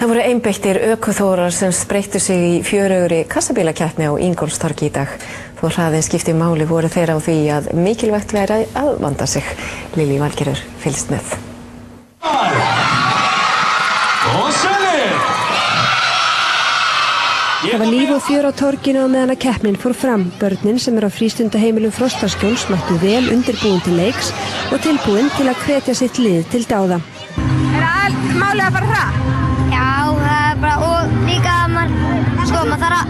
Það voru einbeittir ökuþórar sem spreyttu sig í fjörugri kassabílakeppni á Ingólfstorgi í dag. Þó hraðinn skipti máli voru þeir á því að mikilvægt væri að vanda sig. Lillý Valgerður fylgst með. Það var líf og fjör á torginu á meðan að keppnin fór fram. Börnin sem á frístundaheimilum Frostaskjóls mættu vel undirbúin til leiks og tilbúin til að hvetja sitt lið til dáða. Málið að fara hratt? Já, það bara, og líka maður þarf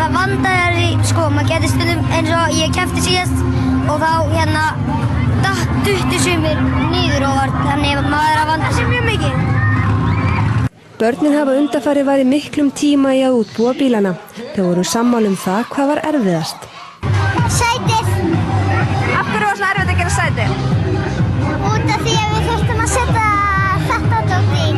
að vanda þér í, maður getur stundum eins og ég keppti síðast og þá duttu sumir niður og þannig að maður er að vanda sig mjög mikið. Börnin hafa undanfarið varið miklum tíma í að útbúa bílana. Þau voru sammála það hvað var erfiðast. Sætið. Af hverju var svona erfitt að gera sætið? Út af því að við þurftum að setja þetta dót í.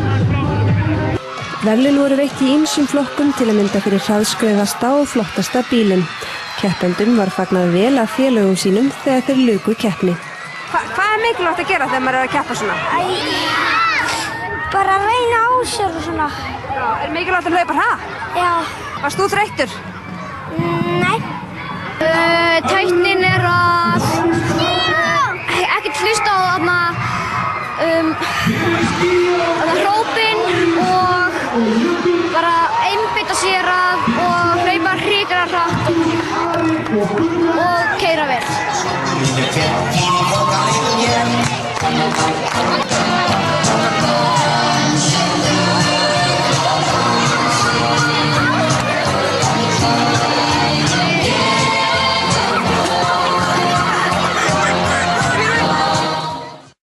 Verðlaun voru veitt í ýmsum flokkum til að mynda fyrir hraðskreiðasta og flottasta bílinn. Keppendum var fagnað vel af félögum sínum þegar þeir luku keppni. Hvað er mikilvægt að gera þegar maður er að keppa svona? Bara að reyna á sér og svona. Já, er mikilvægt að hlaupa hratt? Já. Varst þú þreyttur? Nei. Tæknin er að ekkert hlusta á hrópin og bara einbeita sér að og hlaupa hrikalega hratt og keyra vel.